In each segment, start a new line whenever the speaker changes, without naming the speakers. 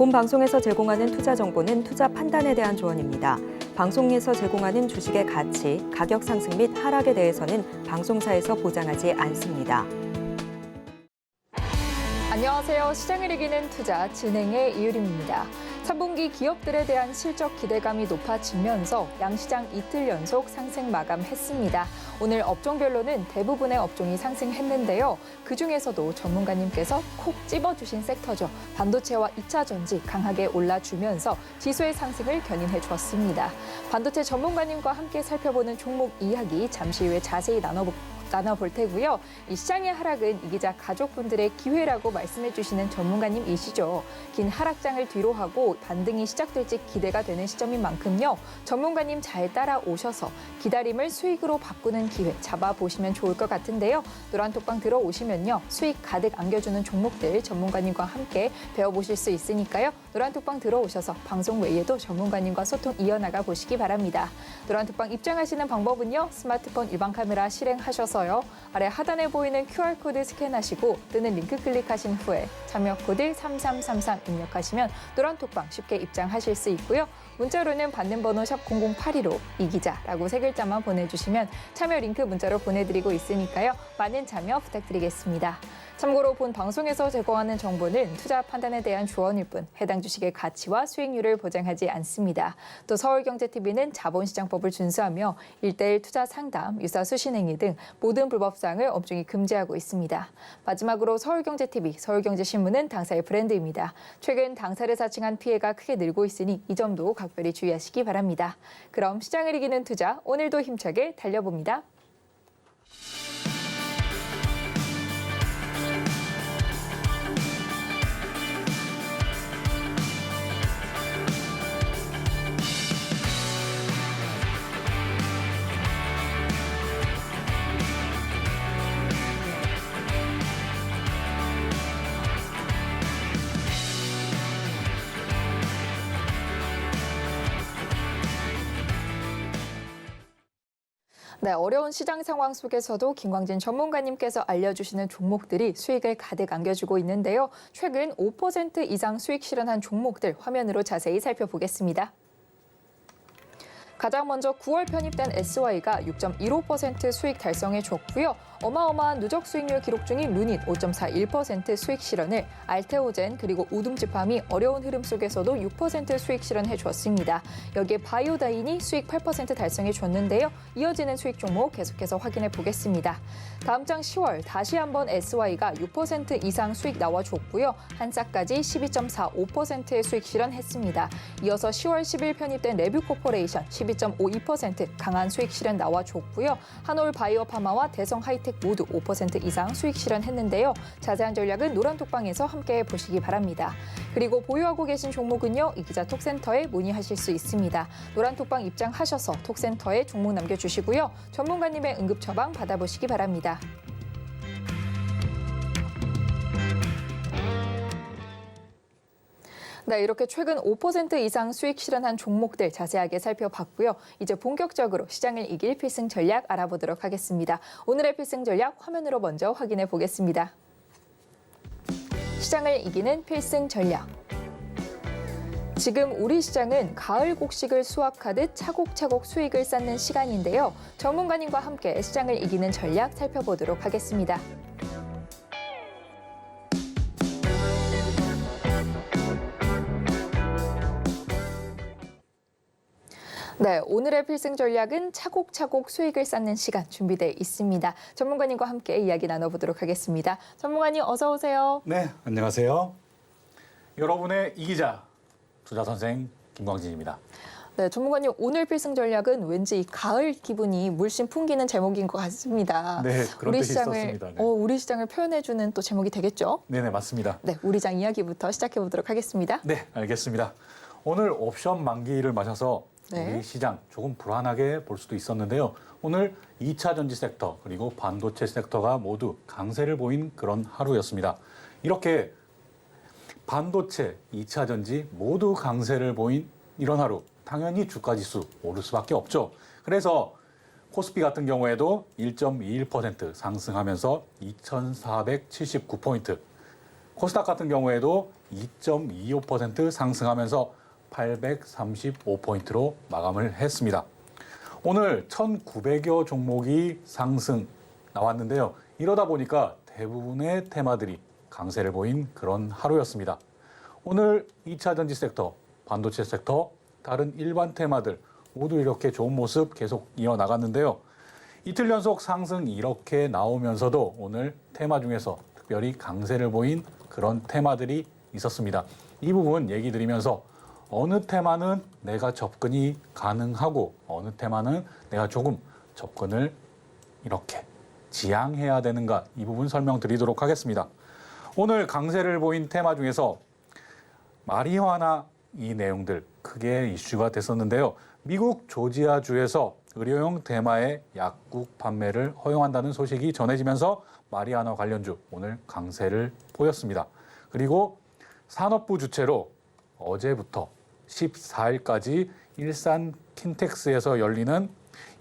본 방송에서 제공하는 투자 정보는 투자 판단에 대한 조언입니다. 방송에서 제공하는 주식의 가치, 가격 상승 및 하락에 대해서는 방송사에서 보장하지 않습니다.
안녕하세요. 시장을 이기는 투자 진행의 이유림입니다. 3분기 기업들에 대한 실적 기대감이 높아지면서 양시장 이틀 연속 상승 마감했습니다. 오늘 업종별로는 대부분의 업종이 상승했는데요. 그중에서도 전문가님께서 콕 집어주신 섹터죠. 반도체와 2차 전지 강하게 올라주면서 지수의 상승을 견인해 주었습니다. 반도체 전문가님과 함께 살펴보는 종목 이야기 잠시 후에 자세히 나눠볼 테고요. 이 시장의 하락은 이 기자 가족분들의 기회라고 말씀해 주시는 전문가님이시죠. 긴 하락장을 뒤로하고 반등이 시작될지 기대가 되는 시점인 만큼요. 전문가님 잘 따라오셔서 기다림을 수익으로 바꾸는 기회 잡아보시면 좋을 것 같은데요. 노란톡방 들어오시면요. 수익 가득 안겨주는 종목들 전문가님과 함께 배워보실 수 있으니까요. 노란톡방 들어오셔서 방송 외에도 전문가님과 소통 이어나가 보시기 바랍니다. 노란톡방 입장하시는 방법은요. 스마트폰 일반 카메라 실행하셔서 아래 하단에 보이는 QR코드 스캔하시고 뜨는 링크 클릭하신 후에 참여 코드 3333 입력하시면 노란톡방 쉽게 입장하실 수 있고요. 문자로는 받는 번호 샵 0082로 이기자라고 세 글자만 보내주시면 참여 링크 문자로 보내드리고 있으니까요. 많은 참여 부탁드리겠습니다. 참고로 본 방송에서 제공하는 정보는 투자 판단에 대한 조언일 뿐 해당 주식의 가치와 수익률을 보장하지 않습니다. 또 서울경제TV는 자본시장법을 준수하며 1:1 투자 상담, 유사 수신행위 등 모든 불법사항을 엄중히 금지하고 있습니다. 마지막으로 서울경제TV, 서울경제신문은 당사의 브랜드입니다. 최근 당사를 사칭한 피해가 크게 늘고 있으니 이 점도 각별히 주의하시기 바랍니다. 그럼 시장을 이기는 투자, 오늘도 힘차게 달려봅니다. 네, 어려운 시장 상황 속에서도 김광진 전문가님께서 알려주시는 종목들이 수익을 가득 안겨주고 있는데요. 최근 5% 이상 수익 실현한 종목들 화면으로 자세히 살펴보겠습니다. 가장 먼저 9월 편입된 SY가 6.15% 수익 달성해 줬고요. 어마어마한 누적 수익률 기록 중인 루닛 5.41% 수익 실현을, 알테오젠 그리고 우둠지팜이 어려운 흐름 속에서도 6% 수익 실현해 줬습니다. 여기에 바이오다인이 수익 8% 달성해 줬는데요. 이어지는 수익 종목 계속해서 확인해 보겠습니다. 다음 장 10월 다시 한번 SY가 6% 이상 수익 나와줬고요. 한사까지 12.45%의 수익 실현했습니다. 이어서 10월 10일 편입된 레뷰코퍼레이션 12.52% 강한 수익 실현 나와줬고요. 한올 바이오파마와 대성 하이텍 모두 5% 이상 수익 실현했는데요. 자세한 전략은 노란톡방에서 함께 보시기 바랍니다. 그리고 보유하고 계신 종목은요. 이기자 톡센터에 문의하실 수 있습니다. 노란톡방 입장하셔서 톡센터에 종목 남겨주시고요. 전문가님의 응급 처방 받아보시기 바랍니다. 네, 이렇게 최근 5% 이상 수익 실현한 종목들 자세하게 살펴봤고요. 이제 본격적으로 시장을 이길 필승 전략 알아보도록 하겠습니다. 오늘의 필승 전략 화면으로 먼저 확인해 보겠습니다. 시장을 이기는 필승 전략. 지금 우리 시장은 가을 곡식을 수확하듯 차곡차곡 수익을 쌓는 시간인데요. 전문가님과 함께 시장을 이기는 전략 살펴보도록 하겠습니다. 네, 오늘의 필승 전략은 차곡차곡 수익을 쌓는 시간 준비되어 있습니다. 전문가님과 함께 이야기 나눠보도록 하겠습니다. 전문가님 어서 오세요.
네, 안녕하세요. 여러분의 이기자 투자선생 김광진입니다.
네, 전문가님 오늘 필승 전략은 왠지 이 가을 기분이 물씬 풍기는 제목인 것 같습니다.
네, 그런 뜻이 있었습니다. 네.
우리 시장을 표현해주는 또 제목이 되겠죠?
네, 맞습니다.
네, 우리 장 이야기부터 시작해보도록 하겠습니다.
네, 알겠습니다. 오늘 옵션 만기를 맞아서
네.
우리 시장 조금 불안하게 볼 수도 있었는데요. 오늘 2차 전지 섹터 그리고 반도체 섹터가 모두 강세를 보인 그런 하루였습니다. 이렇게 반도체, 2차 전지 모두 강세를 보인 이런 하루, 당연히 주가지수 오를 수밖에 없죠. 그래서 코스피 같은 경우에도 1.21% 상승하면서 2,479포인트, 코스닥 같은 경우에도 2.25% 상승하면서 835포인트로 마감을 했습니다. 오늘 1,900여 종목이 상승 나왔는데요. 이러다 보니까 대부분의 테마들이 강세를 보인 그런 하루였습니다. 오늘 2차 전지 섹터, 반도체 섹터, 다른 일반 테마들 모두 이렇게 좋은 모습 계속 이어나갔는데요. 이틀 연속 상승 이렇게 나오면서도 오늘 테마 중에서 특별히 강세를 보인 그런 테마들이 있었습니다. 이 부분 얘기 드리면서 어느 테마는 내가 접근이 가능하고 어느 테마는 내가 조금 접근을 이렇게 지양해야 되는가 이 부분 설명드리도록 하겠습니다. 오늘 강세를 보인 테마 중에서 마리화나 이 내용들 크게 이슈가 됐었는데요. 미국 조지아주에서 의료용 대마의 약국 판매를 허용한다는 소식이 전해지면서 마리화나 관련주 오늘 강세를 보였습니다. 그리고 산업부 주체로 어제부터 14일까지 일산 킨텍스에서 열리는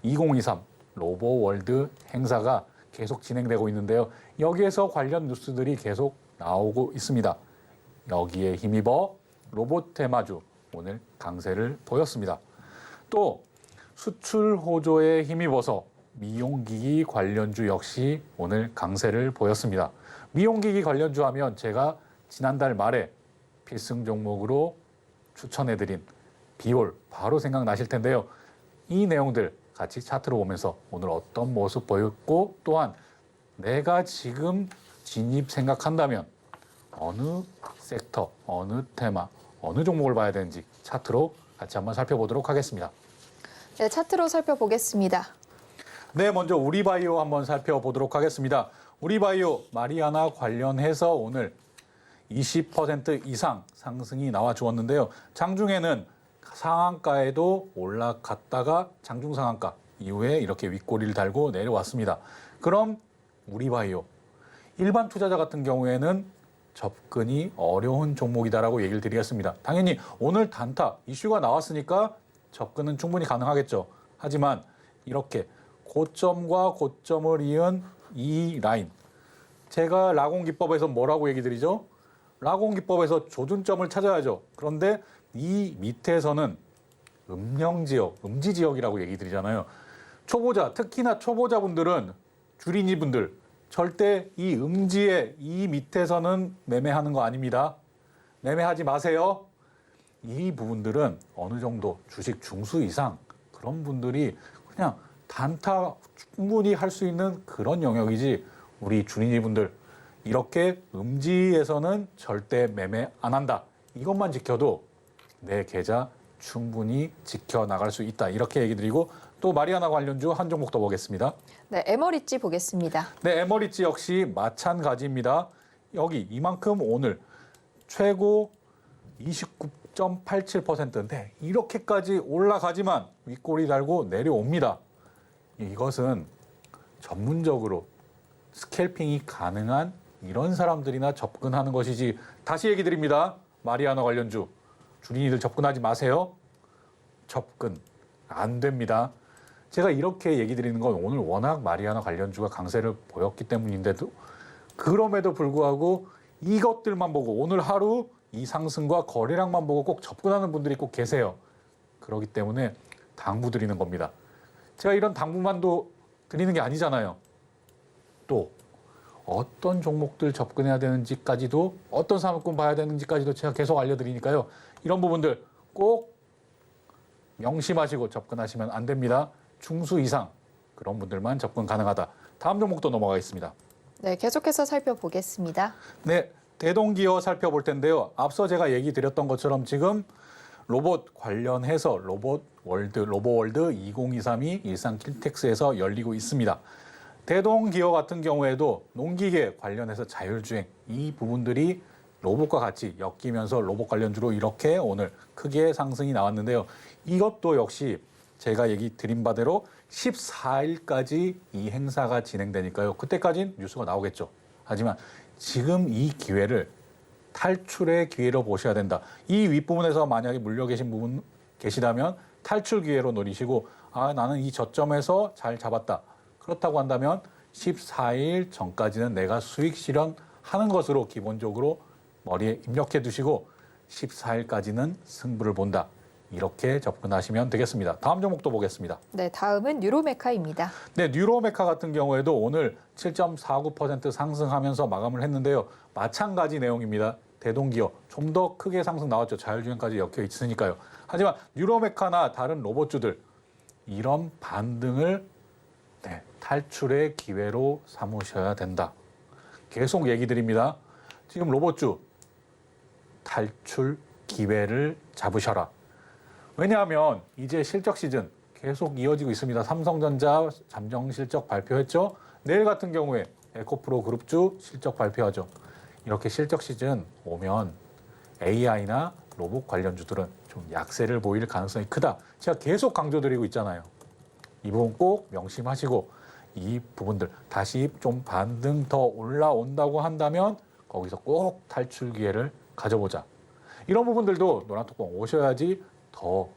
2023 로보월드 행사가 계속 진행되고 있는데요. 여기에서 관련 뉴스들이 계속 나오고 있습니다. 여기에 힘입어 로봇 테마주 오늘 강세를 보였습니다. 또 수출 호조에 힘입어서 미용기기 관련주 역시 오늘 강세를 보였습니다. 미용기기 관련주 하면 제가 지난달 말에 필승 종목으로 추천해드린 비올 바로 생각나실 텐데요. 이 내용들 같이 차트로 보면서 오늘 어떤 모습 보였고 또한 내가 지금 진입 생각한다면 어느 섹터, 어느 테마, 어느 종목을 봐야 되는지 차트로 같이 한번 살펴보도록 하겠습니다.
네, 차트로 살펴보겠습니다.
네, 먼저 우리바이오 한번 살펴보도록 하겠습니다. 우리바이오 마리아나 관련해서 오늘 20% 이상 상승이 나와 주었는데요. 장중에는 상한가에도 올라갔다가 장중 상한가 이후에 이렇게 윗꼬리를 달고 내려왔습니다. 그럼 우리바이오 일반 투자자 같은 경우에는 접근이 어려운 종목이다라고 얘기를 드리겠습니다. 당연히 오늘 단타 이슈가 나왔으니까 접근은 충분히 가능하겠죠. 하지만 이렇게 고점과 고점을 이은 이 라인, 제가 라공기법에서 뭐라고 얘기 드리죠? 라공기법에서 조준점을 찾아야죠. 그런데 이 밑에서는 음영지역, 음지지역이라고 얘기 드리잖아요. 초보자, 특히나 초보자분들은 주린이분들 절대 이 음지의 이 밑에서는 매매하는 거 아닙니다. 매매하지 마세요. 이 부분들은 어느 정도 주식 중수 이상 그런 분들이 그냥 단타 충분히 할 수 있는 그런 영역이지 우리 주린이분들 이렇게 음지에서는 절대 매매 안 한다. 이것만 지켜도 내 계좌 충분히 지켜나갈 수 있다. 이렇게 얘기 드리고 또 마리아나 관련주 한 종목 더 보겠습니다.
네, 에머리지 보겠습니다.
네, 에머리지 역시 마찬가지입니다. 여기 이만큼 오늘 최고 29.87%인데 이렇게까지 올라가지만 윗꼬리 달고 내려옵니다. 이것은 전문적으로 스캘핑이 가능한 이런 사람들이나 접근하는 것이지 다시 얘기 드립니다. 마리아나 관련주 주린이들 접근하지 마세요. 접근 안 됩니다. 제가 이렇게 얘기 드리는 건 오늘 워낙 마리아나 관련주가 강세를 보였기 때문인데도 그럼에도 불구하고 이것들만 보고 오늘 하루 이 상승과 거래량만 보고 꼭 접근하는 분들이 꼭 계세요. 그렇기 때문에 당부 드리는 겁니다. 제가 이런 당부만도 드리는 게 아니잖아요. 또 어떤 종목들 접근해야 되는지까지도 어떤 산업군 봐야 되는지까지도 제가 계속 알려드리니까요. 이런 부분들 꼭 명심하시고 접근하시면 안 됩니다. 중수 이상 그런 분들만 접근 가능하다. 다음 종목도 넘어가겠습니다.
네, 계속해서 살펴보겠습니다.
네, 대동기어 살펴볼 텐데요. 앞서 제가 얘기 드렸던 것처럼 지금 로봇 관련해서 로보월드 2023이 일산 킨텍스에서 열리고 있습니다. 대동기어 같은 경우에도 농기계 관련해서 자율주행 이 부분들이 로봇과 같이 엮이면서 로봇 관련주로 이렇게 오늘 크게 상승이 나왔는데요. 이것도 역시 제가 얘기 드린 바대로 14일까지 이 행사가 진행되니까요. 그때까지는 뉴스가 나오겠죠. 하지만 지금 이 기회를 탈출의 기회로 보셔야 된다. 이 윗부분에서 만약에 물려 계신 부분 계시다면 탈출 기회로 노리시고 나는 이 저점에서 잘 잡았다. 그렇다고 한다면 14일 전까지는 내가 수익 실현 하는 것으로 기본적으로 머리에 입력해 두시고 14일까지는 승부를 본다. 이렇게 접근하시면 되겠습니다. 다음 종목도 보겠습니다.
네, 다음은 뉴로메카입니다.
네, 뉴로메카 같은 경우에도 오늘 7.49% 상승하면서 마감을 했는데요. 마찬가지 내용입니다. 대동기업 좀 더 크게 상승 나왔죠. 자율주행까지 엮여 있으니까요. 하지만 뉴로메카나 다른 로봇주들 이런 반등을 탈출의 기회로 삼으셔야 된다. 계속 얘기 드립니다. 지금 로봇주 탈출 기회를 잡으셔라. 왜냐하면 이제 실적 시즌 계속 이어지고 있습니다. 삼성전자 잠정 실적 발표했죠. 내일 같은 경우에 에코프로 그룹주 실적 발표하죠. 이렇게 실적 시즌 오면 AI나 로봇 관련주들은 좀 약세를 보일 가능성이 크다. 제가 계속 강조드리고 있잖아요. 이 부분 꼭 명심하시고 이 부분들 다시 좀 반등 더 올라온다고 한다면 거기서 꼭 탈출 기회를 가져보자. 이런 부분들도 노란톡방 오셔야지 더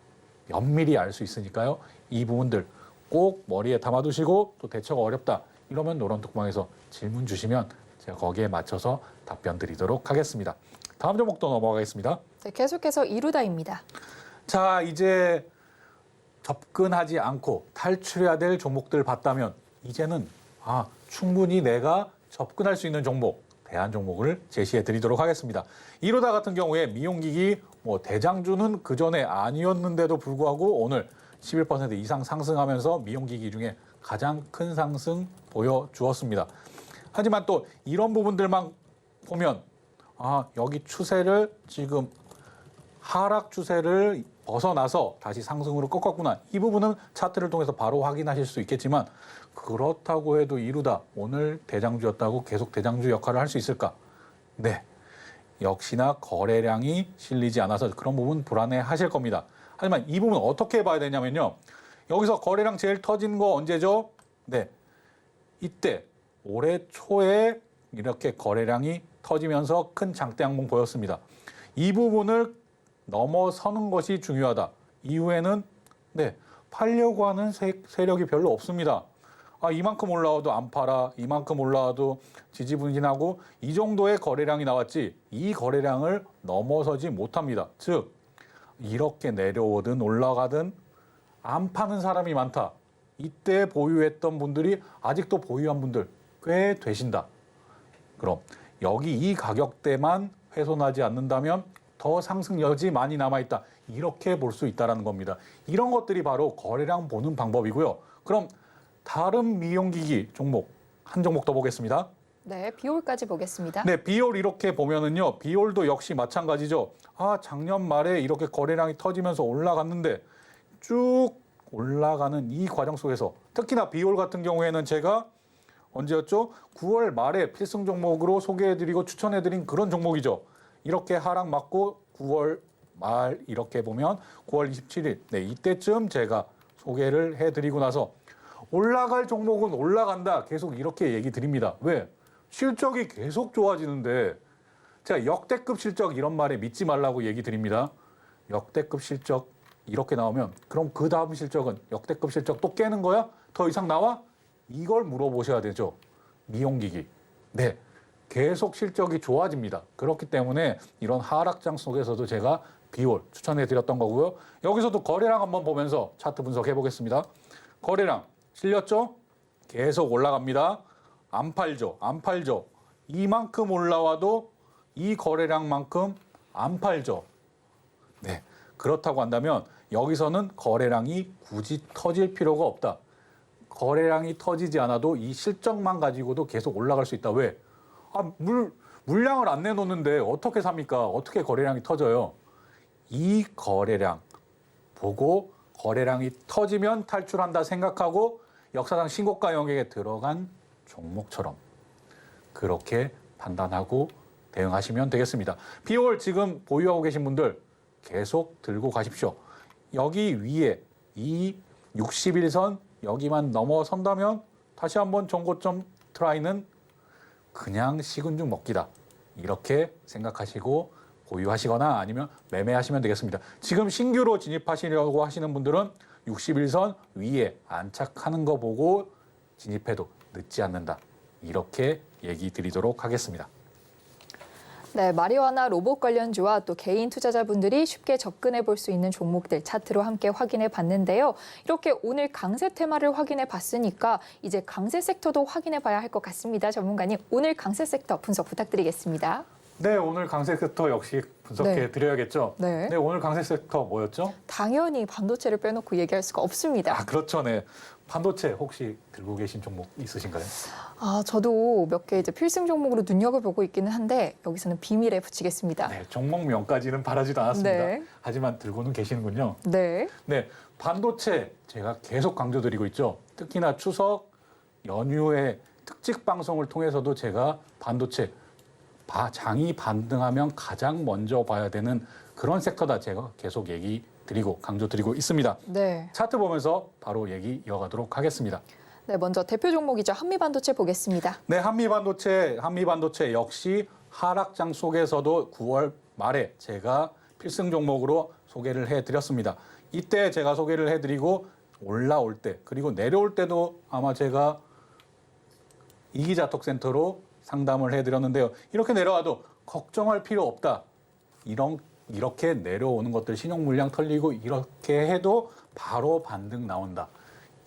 면밀히 알 수 있으니까요. 이 부분들 꼭 머리에 담아두시고 또 대처가 어렵다. 이러면 노란톡방에서 질문 주시면 제가 거기에 맞춰서 답변 드리도록 하겠습니다. 다음 종목도 넘어가겠습니다.
네, 계속해서 이루다입니다.
자, 이제 접근하지 않고 탈출해야 될 종목들 봤다면 이제는 충분히 내가 접근할 수 있는 종목, 대안 종목을 제시해 드리도록 하겠습니다. 이루다 같은 경우에 미용기기 대장주는 그전에 아니었는데도 불구하고 오늘 11% 이상 상승하면서 미용기기 중에 가장 큰 상승 보여주었습니다. 하지만 또 이런 부분들만 보면 여기 추세를 지금 하락 추세를 벗어나서 다시 상승으로 꺾었구나. 이 부분은 차트를 통해서 바로 확인하실 수 있겠지만 그렇다고 해도 이루다 오늘 대장주였다고 계속 대장주 역할을 할 수 있을까? 네. 역시나 거래량이 실리지 않아서 그런 부분 불안해 하실 겁니다. 하지만 이 부분 어떻게 봐야 되냐면요. 여기서 거래량 제일 터진 거 언제죠? 네. 이때 올해 초에 이렇게 거래량이 터지면서 큰 장대 양봉 보였습니다. 이 부분을 넘어서는 것이 중요하다. 이후에는 팔려고 하는 세력이 별로 없습니다. 이만큼 올라와도 안 팔아, 이만큼 올라와도 지지부진하고 이 정도의 거래량이 나왔지 이 거래량을 넘어서지 못합니다. 즉 이렇게 내려오든 올라가든 안 파는 사람이 많다. 이때 보유했던 분들이 아직도 보유한 분들 꽤 되신다. 그럼 여기 이 가격대만 훼손하지 않는다면 더 상승 여지 많이 남아있다. 이렇게 볼 수 있다는 겁니다. 이런 것들이 바로 거래량 보는 방법이고요. 그럼 다른 미용기기 종목, 한 종목 더 보겠습니다.
네, 비올까지 보겠습니다.
네, 비올 이렇게 보면은요. 비올도 역시 마찬가지죠. 작년 말에 이렇게 거래량이 터지면서 올라갔는데 쭉 올라가는 이 과정 속에서 특히나 비올 같은 경우에는 제가 언제였죠? 9월 말에 필승 종목으로 소개해드리고 추천해드린 그런 종목이죠. 이렇게 하락 맞고 9월 말 이렇게 보면 9월 27일 이때쯤 제가 소개를 해드리고 나서 올라갈 종목은 올라간다. 계속 이렇게 얘기 드립니다. 왜? 실적이 계속 좋아지는데 제가 역대급 실적 이런 말에 믿지 말라고 얘기 드립니다. 역대급 실적 이렇게 나오면 그럼 그 다음 실적은 역대급 실적 또 깨는 거야? 더 이상 나와? 이걸 물어보셔야 되죠. 미용기기. 네. 계속 실적이 좋아집니다. 그렇기 때문에 이런 하락장 속에서도 제가 비올 추천해 드렸던 거고요. 여기서도 거래량 한번 보면서 차트 분석해 보겠습니다. 거래량 실렸죠? 계속 올라갑니다. 안 팔죠. 안 팔죠. 이만큼 올라와도 이 거래량만큼 안 팔죠. 네. 그렇다고 한다면 여기서는 거래량이 굳이 터질 필요가 없다. 거래량이 터지지 않아도 이 실적만 가지고도 계속 올라갈 수 있다. 왜? 물량을 안 내놓는데 어떻게 삽니까? 어떻게 거래량이 터져요? 이 거래량 보고 거래량이 터지면 탈출한다 생각하고 역사상 신고가 영역에 들어간 종목처럼 그렇게 판단하고 대응하시면 되겠습니다. 비올 지금 보유하고 계신 분들 계속 들고 가십시오. 여기 위에 이 61선 여기만 넘어선다면 다시 한번 전고점 트라이는 그냥 식은 죽 먹기다. 이렇게 생각하시고 보유하시거나 아니면 매매하시면 되겠습니다. 지금 신규로 진입하시려고 하시는 분들은 61선 위에 안착하는 거 보고 진입해도 늦지 않는다. 이렇게 얘기 드리도록 하겠습니다.
네, 마리화나 로봇 관련주와 또 개인 투자자분들이 쉽게 접근해 볼 수 있는 종목들 차트로 함께 확인해 봤는데요. 이렇게 오늘 강세 테마를 확인해 봤으니까 이제 강세 섹터도 확인해 봐야 할 것 같습니다. 전문가님, 오늘 강세 섹터 분석 부탁드리겠습니다.
네, 오늘 강세 섹터 역시 분석해
네.
드려야겠죠.
네.
네, 오늘 강세 섹터 뭐였죠?
당연히 반도체를 빼놓고 얘기할 수가 없습니다.
아, 그렇죠. 네. 반도체 혹시 들고 계신 종목 있으신가요?
저도 몇 개 이제 필승 종목으로 눈여겨보고 있기는 한데 여기서는 비밀에 붙이겠습니다.
네, 종목명까지는 바라지도 않았습니다.
네.
하지만 들고는 계시는군요.
네.
네, 반도체 제가 계속 강조드리고 있죠. 특히나 추석 연휴의 특집 방송을 통해서도 제가 반도체 장이 반등하면 가장 먼저 봐야 되는 그런 섹터다 제가 계속 얘기 드리고 강조드리고 있습니다.
네.
차트 보면서 바로 얘기 이어가도록 하겠습니다.
네, 먼저 대표 종목이죠. 한미반도체 보겠습니다.
네, 한미반도체 역시 하락장 속에서도 9월 말에 제가 필승 종목으로 소개를 해드렸습니다. 이때 제가 소개를 해드리고 올라올 때 그리고 내려올 때도 아마 제가 이기자톡센터로 상담을 해드렸는데요. 이렇게 내려와도 걱정할 필요 없다. 이렇게 내려오는 것들 신용 물량 털리고 이렇게 해도 바로 반등 나온다.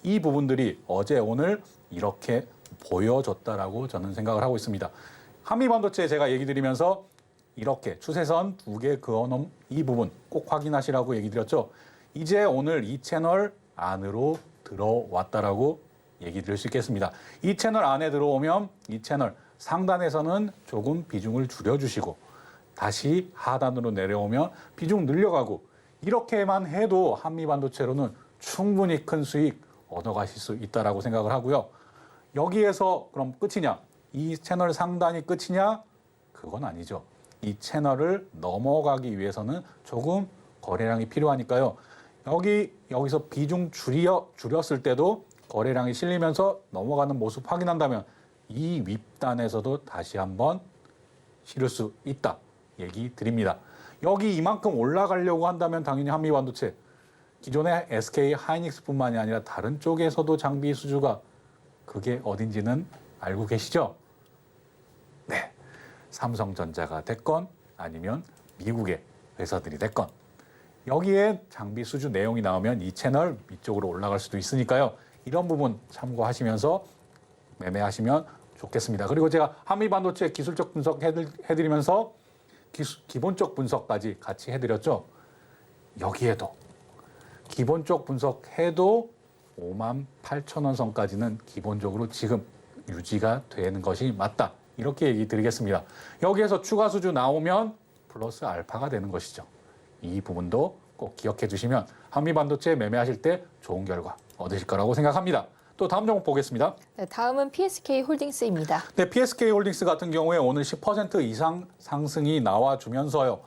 이 부분들이 어제 오늘 이렇게 보여줬다라고 저는 생각을 하고 있습니다. 한미반도체 제가 얘기 드리면서 이렇게 추세선 2개 그어놓은 이 부분 꼭 확인하시라고 얘기 드렸죠. 이제 오늘 이 채널 안으로 들어왔다라고 얘기 드릴 수 있겠습니다. 이 채널 안에 들어오면 이 채널 상단에서는 조금 비중을 줄여주시고 다시 하단으로 내려오면 비중 늘려가고 이렇게만 해도 한미반도체로는 충분히 큰 수익 얻어가실 수 있다라고 생각을 하고요. 여기에서 그럼 끝이냐? 이 채널 상단이 끝이냐? 그건 아니죠. 이 채널을 넘어가기 위해서는 조금 거래량이 필요하니까요. 여기서 비중 줄였을 때도 거래량이 실리면서 넘어가는 모습 확인한다면 이 윗단에서도 다시 한번 실을 수 있다. 얘기 드립니다. 여기 이만큼 올라가려고 한다면 당연히 한미반도체 기존의 SK 하이닉스뿐만이 아니라 다른 쪽에서도 장비 수주가 그게 어딘지는 알고 계시죠? 네, 삼성전자가 됐건 아니면 미국의 회사들이 됐건 여기에 장비 수주 내용이 나오면 이 채널 위쪽으로 올라갈 수도 있으니까요. 이런 부분 참고하시면서 매매하시면 좋겠습니다. 그리고 제가 한미반도체 기술적 분석 해드리면서 기본적 분석까지 같이 해드렸죠. 여기에도 기본적 분석해도 58,000원 선까지는 기본적으로 지금 유지가 되는 것이 맞다. 이렇게 얘기 드리겠습니다. 여기에서 추가 수주 나오면 플러스 알파가 되는 것이죠. 이 부분도 꼭 기억해 주시면 한미반도체 매매하실 때 좋은 결과 얻으실 거라고 생각합니다. 또 다음 종목 보겠습니다.
네, 다음은 PSK 홀딩스입니다.
네, PSK 홀딩스 같은 경우에 오늘 10% 이상 상승이 나와주면서요.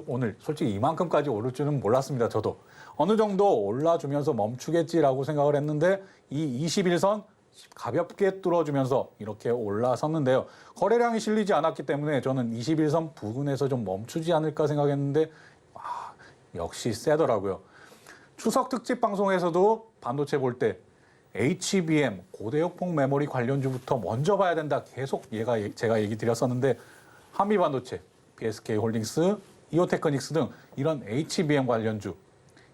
오늘 솔직히 이만큼까지 오를 줄은 몰랐습니다. 저도. 어느 정도 올라주면서 멈추겠지라고 생각을 했는데 이 21선 가볍게 뚫어주면서 이렇게 올라섰는데요. 거래량이 실리지 않았기 때문에 저는 21선 부근에서 좀 멈추지 않을까 생각했는데 역시 세더라고요. 추석 특집 방송에서도 반도체 볼 때 HBM, 고대역폭 메모리 관련주부터 먼저 봐야 된다. 계속 제가 얘기 드렸었는데 한미반도체, PSK 홀딩스, 이오테크닉스 등 이런 HBM 관련주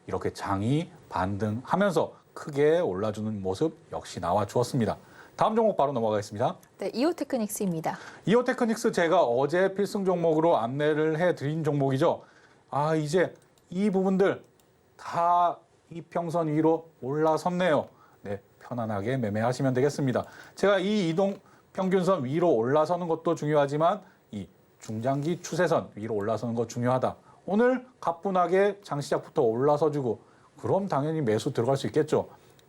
이렇게 장이 반등하면서 크게 올라주는 모습 역시 나와 주었습니다. 다음 종목 바로 넘어가겠습니다.
네, 이오테크닉스입니다.
이오테크닉스 제가 어제 필승 종목으로 안내를 해드린 종목이죠. 이제 이 부분들 다 이평선 위로 올라섰네요. 네, 편안하게 매매하시면 되겠습니다. 제가 이 이동 평균선 위로 올라서는 것도 중요하지만 이 중장기 추세선 위로 올라서는 것 중요하다. 오늘 가뿐하게 장시작부터 올라서주고 그럼 당연히 매수 들어갈 수 있겠죠.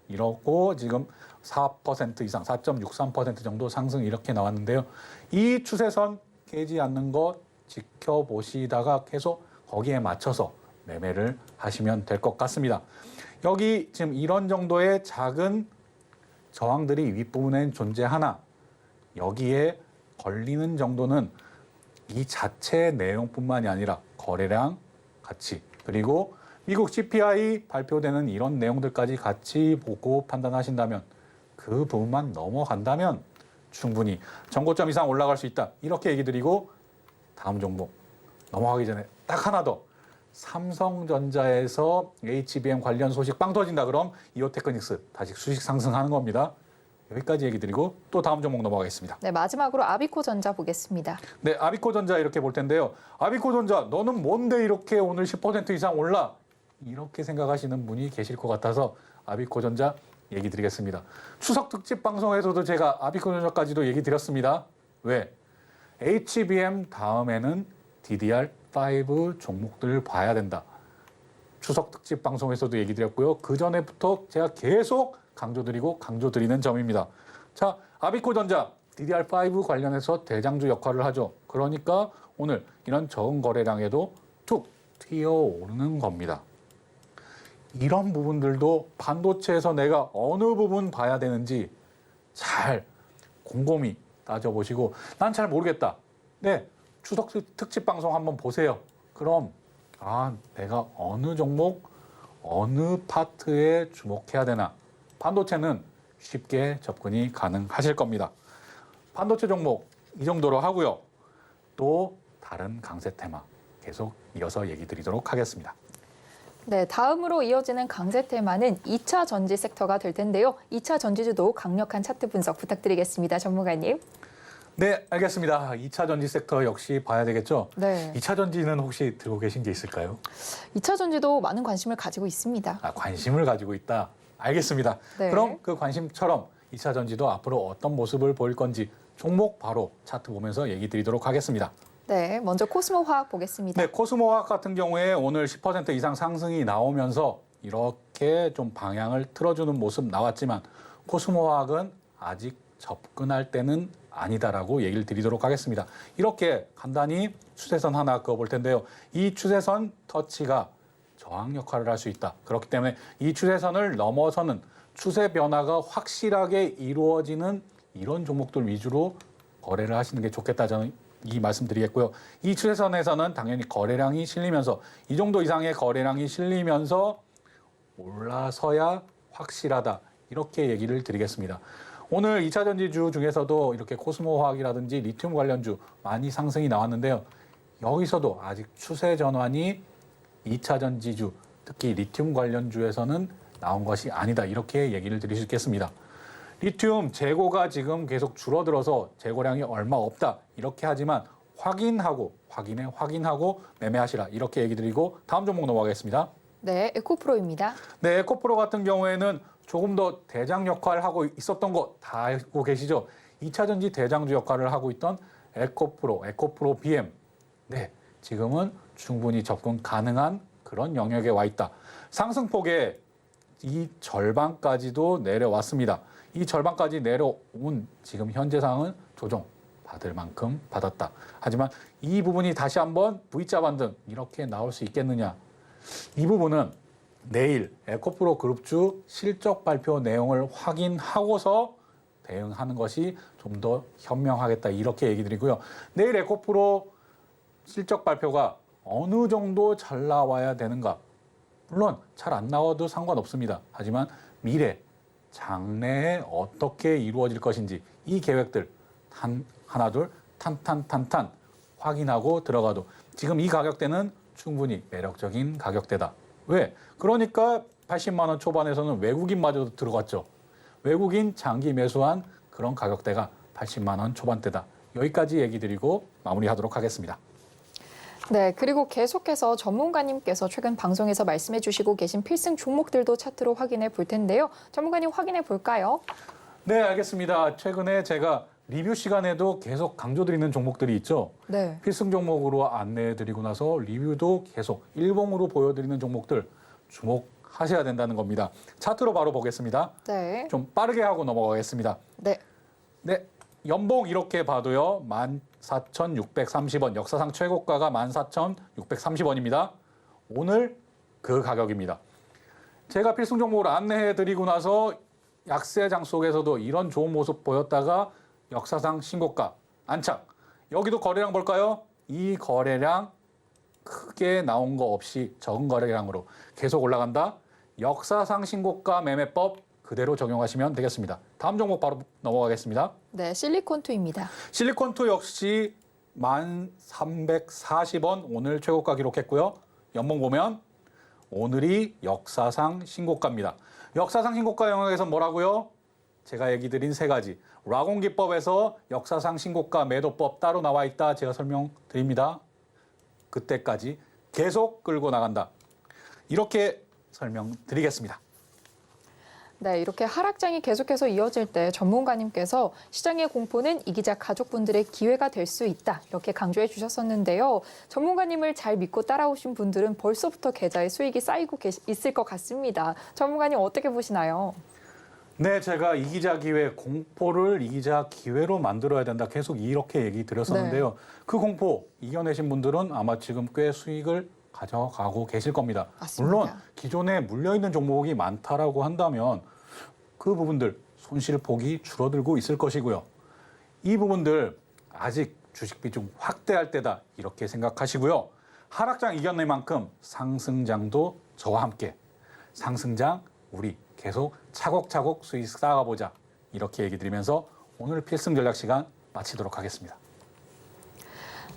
이렇고 지금 4% 이상, 4.63% 정도 상승 이렇게 나왔는데요. 이 추세선 깨지 않는 것 지켜보시다가 계속 거기에 맞춰서 매매를 하시면 될 것 같습니다. 여기 지금 이런 정도의 작은 저항들이 윗부분에 존재하나 여기에 걸리는 정도는 이 자체 내용뿐만이 아니라 거래량 가치 그리고 미국 CPI 발표되는 이런 내용들까지 같이 보고 판단하신다면 그 부분만 넘어간다면 충분히 전고점 이상 올라갈 수 있다. 이렇게 얘기 드리고 다음 종목 넘어가기 전에 딱 하나 더. 삼성전자에서 HBM 관련 소식 빵 터진다 그럼 이오테크닉스 다시 수식 상승하는 겁니다. 여기까지 얘기 드리고 또 다음 종목 넘어가겠습니다.
네, 마지막으로 아비코전자 보겠습니다.
네, 아비코전자 이렇게 볼 텐데요. 아비코전자 너는 뭔데 이렇게 오늘 10% 이상 올라? 이렇게 생각하시는 분이 계실 것 같아서 아비코전자 얘기 드리겠습니다. 추석 특집 방송에서도 제가 아비코전자까지도 얘기 드렸습니다. 왜? HBM 다음에는 DDR5 종목들을 봐야 된다. 추석 특집 방송에서도 얘기 드렸고요. 그 전에부터 제가 계속 강조드리는 점입니다. 자, 아비코전자 DDR5 관련해서 대장주 역할을 하죠. 그러니까 오늘 이런 적은 거래량에도 툭 튀어오르는 겁니다. 이런 부분들도 반도체에서 내가 어느 부분 봐야 되는지 잘 곰곰이 따져보시고 난 잘 모르겠다. 네, 추석 특집 방송 한번 보세요. 그럼 내가 어느 종목, 어느 파트에 주목해야 되나. 반도체는 쉽게 접근이 가능하실 겁니다. 반도체 종목 이 정도로 하고요. 또 다른 강세 테마 계속 이어서 얘기 드리도록 하겠습니다.
네, 다음으로 이어지는 강세 테마는 2차 전지 섹터가 될 텐데요. 2차 전지주도 강력한 차트 분석 부탁드리겠습니다. 전문가님.
네, 알겠습니다. 2차 전지 섹터 역시 봐야 되겠죠?
네.
2차 전지는 혹시 들고 계신 게 있을까요?
2차 전지도 많은 관심을 가지고 있습니다.
관심을 가지고 있다. 알겠습니다.
네.
그럼 그 관심처럼 2차 전지도 앞으로 어떤 모습을 보일 건지 종목 바로 차트 보면서 얘기 드리도록 하겠습니다.
네, 먼저 코스모화학 보겠습니다.
네, 코스모화학 같은 경우에 오늘 10% 이상 상승이 나오면서 이렇게 좀 방향을 틀어주는 모습 나왔지만 코스모화학은 아직 접근할 때는 아니다라고 얘기를 드리도록 하겠습니다. 이렇게 간단히 추세선 하나 그어볼 텐데요. 이 추세선 터치가 저항 역할을 할 수 있다. 그렇기 때문에 이 추세선을 넘어서는 추세 변화가 확실하게 이루어지는 이런 종목들 위주로 거래를 하시는 게 좋겠다. 저는 이 말씀드리겠고요. 이 추세선에서는 당연히 거래량이 실리면서 이 정도 이상의 거래량이 실리면서 올라서야 확실하다. 이렇게 얘기를 드리겠습니다. 오늘 2차 전지주 중에서도 이렇게 코스모화학이라든지 리튬 관련주 많이 상승이 나왔는데요. 여기서도 아직 추세 전환이 2차 전지주, 특히 리튬 관련주에서는 나온 것이 아니다. 이렇게 얘기를 드릴 수 있겠습니다. 리튬 재고가 지금 계속 줄어들어서 재고량이 얼마 없다. 이렇게 하지만 확인하고 매매하시라. 이렇게 얘기 드리고 다음 종목 넘어가겠습니다.
네, 에코프로입니다.
네, 에코프로 같은 경우에는 조금 더 대장 역할을 하고 있었던 거 다 알고 계시죠? 2차 전지 대장주 역할을 하고 있던 에코프로 BM. 네, 지금은 충분히 접근 가능한 그런 영역에 와 있다. 상승폭의 이 절반까지도 내려왔습니다. 이 절반까지 내려온 지금 현재 상황은 조정 받을 만큼 받았다. 하지만 이 부분이 다시 한번 V자 반등 이렇게 나올 수 있겠느냐. 이 부분은 내일 에코프로 그룹주 실적 발표 내용을 확인하고서 대응하는 것이 좀 더 현명하겠다. 이렇게 얘기 드리고요. 내일 에코프로 실적 발표가 어느 정도 잘 나와야 되는가. 물론 잘 안 나와도 상관없습니다. 하지만 미래, 장래에 어떻게 이루어질 것인지 이 계획들 하나둘 탄탄 확인하고 들어가도 지금 이 가격대는 충분히 매력적인 가격대다. 왜? 그러니까 80만 원 초반에서는 외국인마저도 들어갔죠. 외국인 장기 매수한 그런 가격대가 80만 원 초반대다. 여기까지 얘기 드리고 마무리하도록 하겠습니다.
네, 그리고 계속해서 전문가님께서 최근 방송에서 말씀해 주시고 계신 필승 종목들도 차트로 확인해 볼 텐데요. 전문가님 확인해 볼까요?
네, 알겠습니다. 최근에 제가 리뷰 시간에도 계속 강조드리는 종목들이 있죠.
네.
필승 종목으로 안내해드리고 나서 리뷰도 계속 일봉으로 보여드리는 종목들 주목하셔야 된다는 겁니다. 차트로 바로 보겠습니다.
네.
좀 빠르게 하고 넘어가겠습니다.
네.
네, 연봉 이렇게 봐도요. 14,630원, 역사상 최고가가 14,630원입니다. 오늘 그 가격입니다. 제가 필승 종목을 안내해드리고 나서 약세장 속에서도 이런 좋은 모습 보였다가 역사상 신고가 안착. 여기도 거래량 볼까요? 이 거래량 크게 나온 거 없이 적은 거래량으로 계속 올라간다. 역사상 신고가 매매법 그대로 적용하시면 되겠습니다. 다음 종목 바로 넘어가겠습니다.
네, 실리콘2입니다.
실리콘2 역시 11,340원 오늘 최고가 기록했고요. 연봉 보면 오늘이 역사상 신고가입니다. 역사상 신고가 영역에서 뭐라고요? 제가 얘기 드린 세 가지. 라공기법에서 역사상 신고가 매도법 따로 나와 있다. 제가 설명드립니다. 그때까지 계속 끌고 나간다. 이렇게 설명드리겠습니다.
네, 이렇게 하락장이 계속해서 이어질 때 전문가님께서 시장의 공포는 이기자 가족분들의 기회가 될 수 있다. 이렇게 강조해 주셨었는데요. 전문가님을 잘 믿고 따라오신 분들은 벌써부터 계좌에 수익이 쌓이고 있을 것 같습니다. 전문가님 어떻게 보시나요?
네, 제가 이기자 기회, 공포를 이기자 기회로 만들어야 된다. 계속 이렇게 얘기 드렸었는데요. 그 공포 이겨내신 분들은 아마 지금 꽤 수익을 가져가고 계실 겁니다.
맞습니다.
물론 기존에 물려있는 종목이 많다라고 한다면 그 부분들 손실 폭이 줄어들고 있을 것이고요. 이 부분들 아직 주식 비중 확대할 때다 이렇게 생각하시고요. 하락장 이겨낼 만큼 상승장도 저와 함께 상승장 우리 계속 차곡차곡 수익 쌓아보자 이렇게 얘기 드리면서 오늘 필승 전략 시간 마치도록 하겠습니다.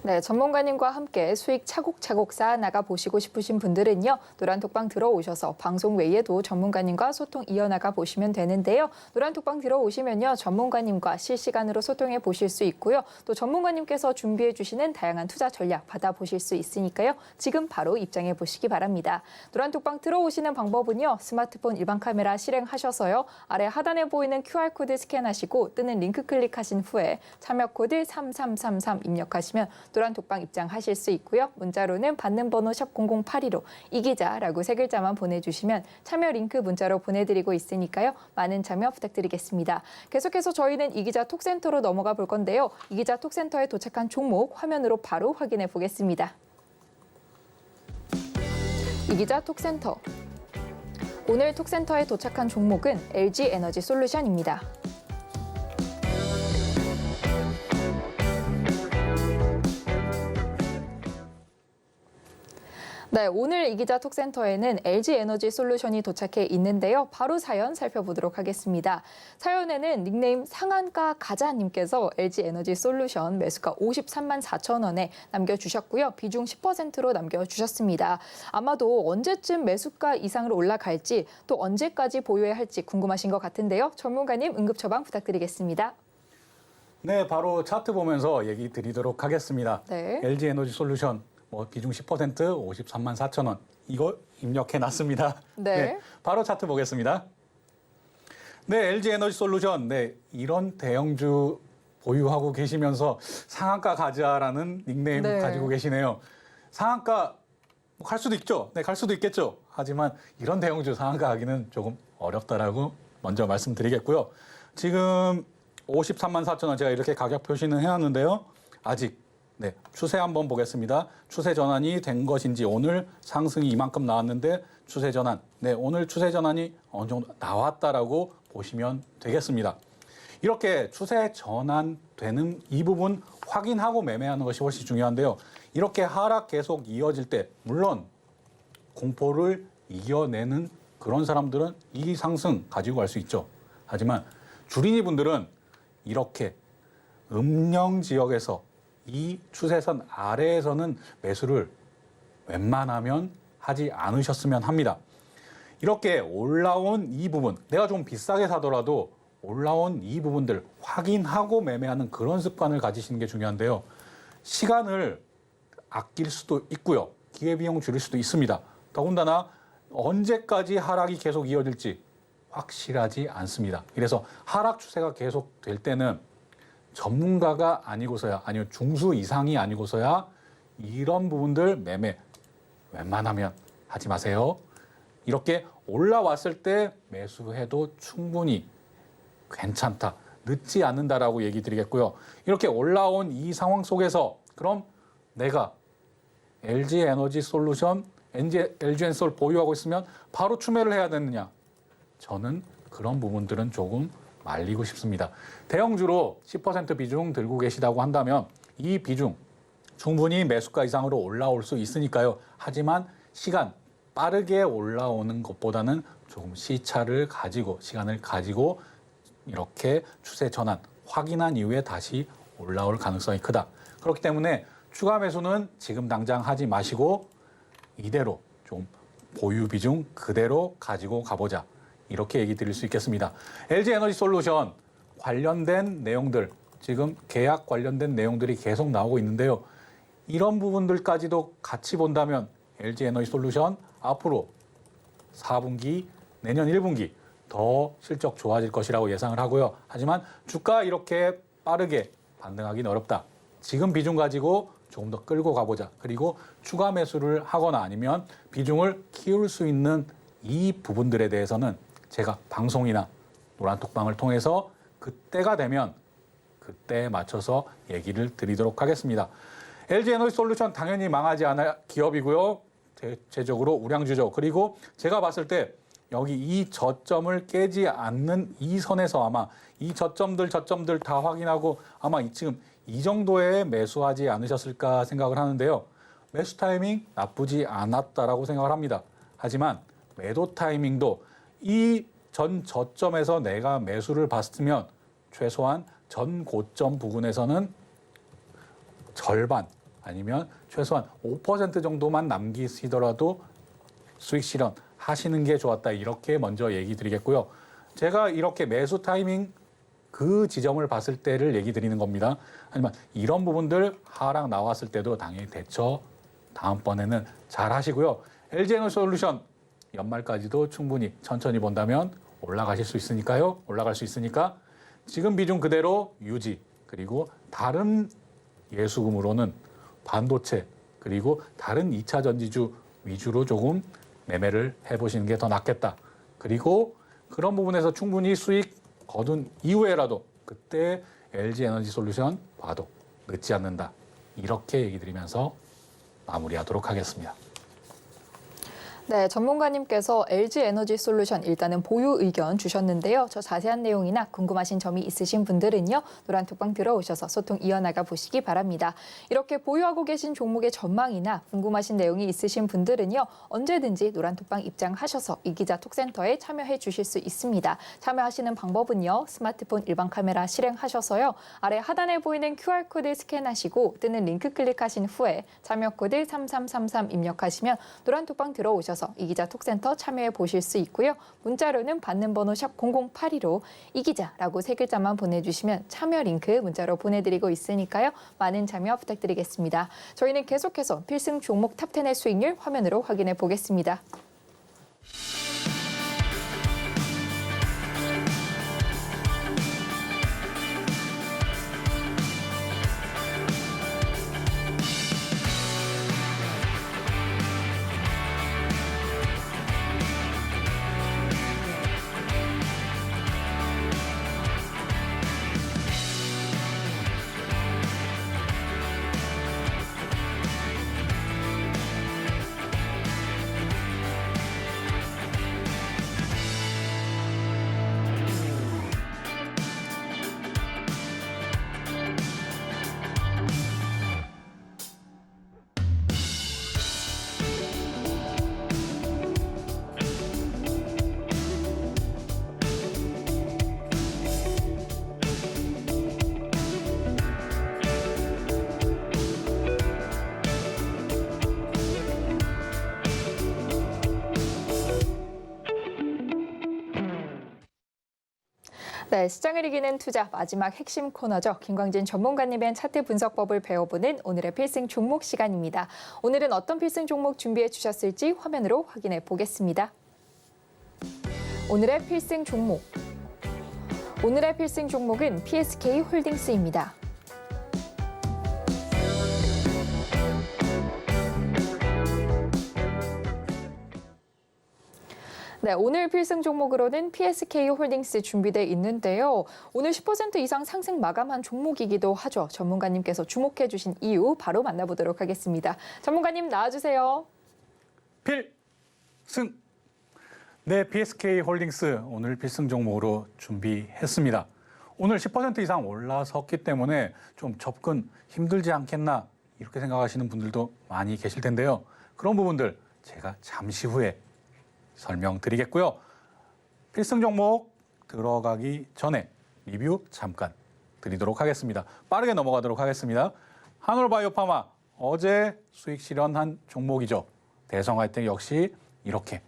네, 전문가님과 함께 수익 차곡차곡 쌓아나가 보시고 싶으신 분들은요. 노란톡방 들어오셔서 방송 외에도 전문가님과 소통 이어나가 보시면 되는데요. 노란톡방 들어오시면요. 전문가님과 실시간으로 소통해 보실 수 있고요. 또 전문가님께서 준비해 주시는 다양한 투자 전략 받아보실 수 있으니까요. 지금 바로 입장해 보시기 바랍니다. 노란톡방 들어오시는 방법은요. 스마트폰 일반 카메라 실행하셔서요. 아래 하단에 보이는 QR코드 스캔하시고 뜨는 링크 클릭하신 후에 참여 코드 3333 입력하시면 노란톡방 입장하실 수 있고요. 문자로는 받는 번호 샵 0082로 이기자라고 세 글자만 보내주시면 참여 링크 문자로 보내드리고 있으니까요. 많은 참여 부탁드리겠습니다. 계속해서 저희는 이기자 톡센터로 넘어가 볼 건데요. 이기자 톡센터에 도착한 종목 화면으로 바로 확인해 보겠습니다. 이기자 톡센터. 오늘 톡센터에 도착한 종목은 LG에너지솔루션입니다. 네, 오늘 이기자 톡센터에는 LG에너지솔루션이 도착해 있는데요. 바로 사연 살펴보도록 하겠습니다. 사연에는 닉네임 상한가 가자님께서 LG에너지솔루션 매수가 53만 4천 원에 남겨주셨고요. 비중 10%로 남겨주셨습니다. 아마도 언제쯤 매수가 이상으로 올라갈지 또 언제까지 보유해야 할지 궁금하신 것 같은데요. 전문가님 응급 처방 부탁드리겠습니다.
네, 바로 차트 보면서 얘기 드리도록 하겠습니다.
네.
LG에너지솔루션 비중 10% 53만 4천 원 이거 입력해 놨습니다.
네.
바로 차트 보겠습니다. 네, LG에너지솔루션 이런 대형주 보유하고 계시면서 상한가 가자라는 닉네임
네.
가지고 계시네요. 상한가 갈 수도 있죠. 네, 갈 수도 있겠죠. 하지만 이런 대형주 상한가 하기는 조금 어렵다라고 먼저 말씀드리겠고요. 지금 53만 4천 원 제가 이렇게 가격 표시는 해놨는데요. 아직 추세 한번 보겠습니다. 추세 전환이 된 것인지 오늘 상승이 이만큼 나왔는데 추세 전환. 오늘 추세 전환이 어느 정도 나왔다라고 보시면 되겠습니다. 이렇게 추세 전환되는 이 부분 확인하고 매매하는 것이 훨씬 중요한데요. 이렇게 하락 계속 이어질 때 물론 공포를 이겨내는 그런 사람들은 이 상승 가지고 갈 수 있죠. 하지만 주린이 분들은 이렇게 음영 지역에서 이 추세선 아래에서는 매수를 웬만하면 하지 않으셨으면 합니다. 이렇게 올라온 이 부분, 내가 좀 비싸게 사더라도 올라온 이 부분들 확인하고 매매하는 그런 습관을 가지시는 게 중요한데요. 시간을 아낄 수도 있고요. 기회비용 줄일 수도 있습니다. 더군다나 언제까지 하락이 계속 이어질지 확실하지 않습니다. 그래서 하락 추세가 계속 될 때는 전문가가 아니고서야 아니면 중수 이상이 아니고서야 이런 부분들 매매 웬만하면 하지 마세요. 이렇게 올라왔을 때 매수해도 충분히 괜찮다. 늦지 않는다라고 얘기 드리겠고요. 이렇게 올라온 이 상황 속에서 그럼 내가 LG에너지솔루션, LG엔솔 보유하고 있으면 바로 추매를 해야 되느냐? 저는 그런 부분들은 조금 말리고 싶습니다. 대형주로 10% 비중 들고 계시다고 한다면 이 비중 충분히 매수가 이상으로 올라올 수 있으니까요. 하지만 시간 빠르게 올라오는 것보다는 조금 시차를 가지고 시간을 가지고 이렇게 추세 전환 확인한 이후에 다시 올라올 가능성이 크다. 그렇기 때문에 추가 매수는 지금 당장 하지 마시고 이대로 좀 보유 비중 그대로 가지고 가보자. 이렇게 얘기 드릴 수 있겠습니다. LG에너지솔루션 관련된 내용들, 지금 계약 관련된 내용들이 계속 나오고 있는데요. 이런 부분들까지도 같이 본다면 LG에너지솔루션 앞으로 4분기, 내년 1분기 더 실적 좋아질 것이라고 예상을 하고요. 하지만 주가 이렇게 빠르게 반등하기는 어렵다. 지금 비중 가지고 조금 더 끌고 가보자. 그리고 추가 매수를 하거나 아니면 비중을 키울 수 있는 이 부분들에 대해서는 제가 방송이나 노란톡방을 통해서 그때가 되면 그때에 맞춰서 얘기를 드리도록 하겠습니다. LG에너지솔루션 당연히 망하지 않을 기업이고요. 대체적으로 우량주죠. 그리고 제가 봤을 때 여기 이 저점을 깨지 않는 이 선에서 아마 이 저점들 다 확인하고 아마 지금 이 정도에 매수하지 않으셨을까 생각을 하는데요. 매수 타이밍 나쁘지 않았다라고 생각을 합니다. 하지만 매도 타이밍도 이 전 저점에서 내가 매수를 봤으면 최소한 전 고점 부근에서는 절반 아니면 최소한 5% 정도만 남기시더라도 수익 실현 하시는 게 좋았다. 이렇게 먼저 얘기 드리겠고요. 제가 이렇게 매수 타이밍 그 지점을 봤을 때를 얘기 드리는 겁니다. 하지만 이런 부분들 하락 나왔을 때도 당연히 대처 다음번에는 잘 하시고요. LG에너지솔루션 연말까지도 충분히 천천히 본다면 올라가실 수 있으니까요. 올라갈 수 있으니까 지금 비중 그대로 유지, 그리고 다른 예수금으로는 반도체 그리고 다른 2차 전지주 위주로 조금 매매를 해보시는 게 더 낫겠다. 그리고 그런 부분에서 충분히 수익 거둔 이후에라도 그때 LG에너지솔루션 봐도 늦지 않는다. 이렇게 얘기 드리면서 마무리하도록 하겠습니다.
네, 전문가님께서 LG에너지솔루션 일단은 보유 의견 주셨는데요. 저 자세한 내용이나 궁금하신 점이 있으신 분들은요. 노란톡방 들어오셔서 소통 이어나가 보시기 바랍니다. 이렇게 보유하고 계신 종목의 전망이나 궁금하신 내용이 있으신 분들은요. 언제든지 노란톡방 입장하셔서 이기자 톡센터에 참여해 주실 수 있습니다. 참여하시는 방법은요. 스마트폰 일반 카메라 실행하셔서요. 아래 하단에 보이는 QR코드 스캔하시고 뜨는 링크 클릭하신 후에 참여 코드 3333 입력하시면 노란톡방 들어오셔서 이기자 톡센터 참여해 보실 수 있고요. 문자로는 받는 번호 샵 0082로 이기자라고 세 글자만 보내주시면 참여 링크 문자로 보내드리고 있으니까요. 많은 참여 부탁드리겠습니다. 저희는 계속해서 필승 종목 탑10의 수익률 화면으로 확인해 보겠습니다. 네, 시장을 이기는 투자 마지막 핵심 코너죠. 김광진 전문가님의 차트 분석법을 배워보는 오늘의 필승 종목 시간입니다. 오늘은 어떤 필승 종목 준비해 주셨을지 화면으로 확인해 보겠습니다. 오늘의 필승 종목. 오늘의 필승 종목은 PSK 홀딩스입니다. 네, 오늘 필승 종목으로는 PSK 홀딩스 준비돼 있는데요. 오늘 10% 이상 상승 마감한 종목이기도 하죠. 전문가님께서 주목해 주신 이유 바로 만나보도록 하겠습니다. 전문가님 나와주세요.
필승! 네, PSK 홀딩스 오늘 필승 종목으로 준비했습니다. 오늘 10% 이상 올라섰기 때문에 좀 접근 힘들지 않겠나 이렇게 생각하시는 분들도 많이 계실 텐데요. 그런 부분들 제가 잠시 후에 설명드리겠고요. 필승 종목 들어가기 전에 리뷰 잠깐 드리도록 하겠습니다. 빠르게 넘어가도록 하겠습니다. 한올바이오파마 어제 수익 실현한 종목이죠. 대성하이텍 역시 이렇게